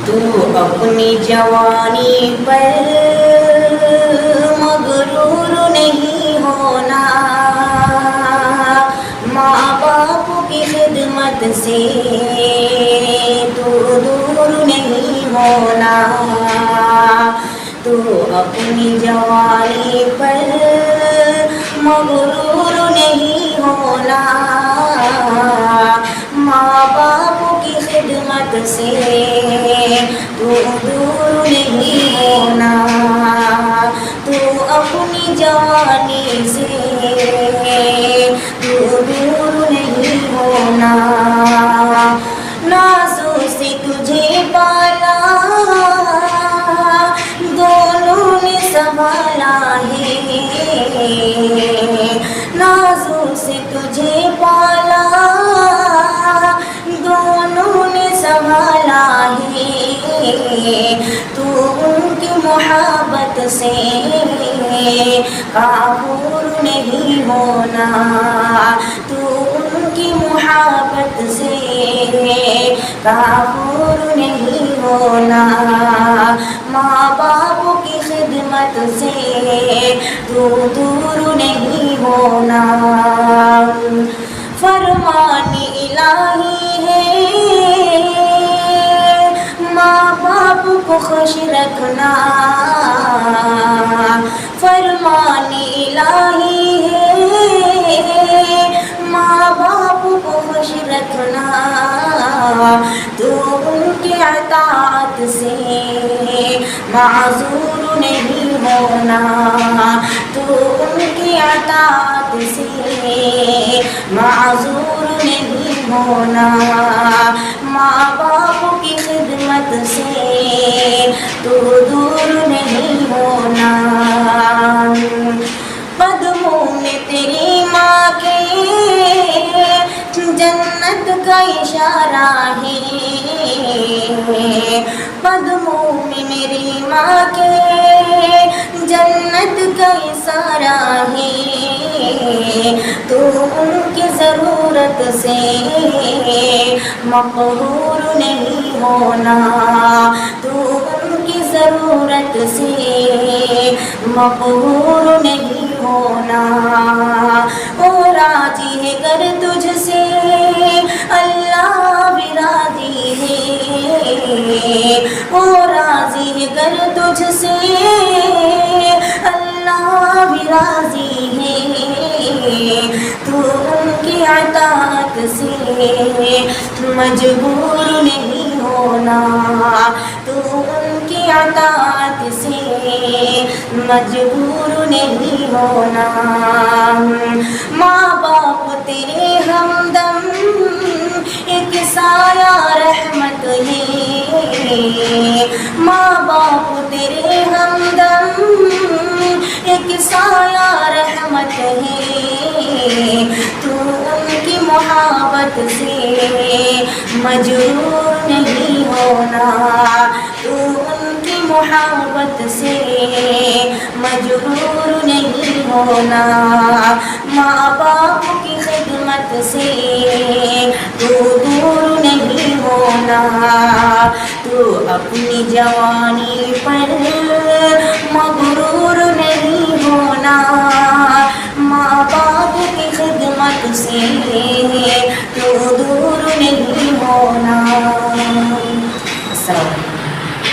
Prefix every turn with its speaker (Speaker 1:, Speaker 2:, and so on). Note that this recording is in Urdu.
Speaker 1: تو اپنی جوانی پر مغرور نہیں ہونا، ماں باپ کی خدمت سے تو دور نہیں ہونا، تو اپنی جوانی پر مغرور نہیں ہونا، ماں باپ کی خدمت سے تو دور نہیں ہونا، تو اپنی جوانی سے تو دور نہیں ہونا، نازوں سے تجھے پالا دونوں نے سنبھالا ہے، نازوں سے تجھے پالا دونوں نے سنبھالا ہے، تو ان کی محبت سے کافور نہیں ہونا، تو ان کی محبت سے کافور نہیں ہونا، ماں باپ کی خدمت سے تو دور نہیں ہونا، فرمان الہی ہے ماں باپ کو خوش رکھنا، فرمان الہی ہے ماں باپ کو خوش رکھنا، تو ان کی اطاعت سے معذور نہیں ہونا، تو ان کی اطاعت سے معذور نہیں ہونا، ماں باپ کی خدمت سے تو دور نہیں ہونا، قدموں میں تیری ماں کے جنت کا اشارہ ہے، قدموں میں میری ماں کے جنت کا اشارہ ہے، تو ان کی ضرورت سے مقرور نہیں ہونا، تو ان کی ضرورت سے مقرور نہیں ہونا، او راضی ہے گر تجھ سے اللہ بھی راضی ہے، او راضی ہے گر تجھ سے اللہ بھی راضی ہے، تو ان کی اطاعت سے مجبور نہیں ہونا، تو ان کی اطاعت سے مجبور نہیں ہونا، ماں باپ تیرے ہمدم ایک سایہ رحمت ہے، ماں باپ تیرے ہمدم ایک سایہ رحمت ہے، تو ان کی محبت سے مجرور نہیں ہونا، تو ان کی محبت سے مجرور نہیں ہونا، ماں باپ کی خدمت سے تو دور نہیں ہونا، تو اپنی جوانی پر مغرور نہیں ہونا، ماں باپ کی خدمت سے تو دور نہیں ہونا۔ السلام علیکم۔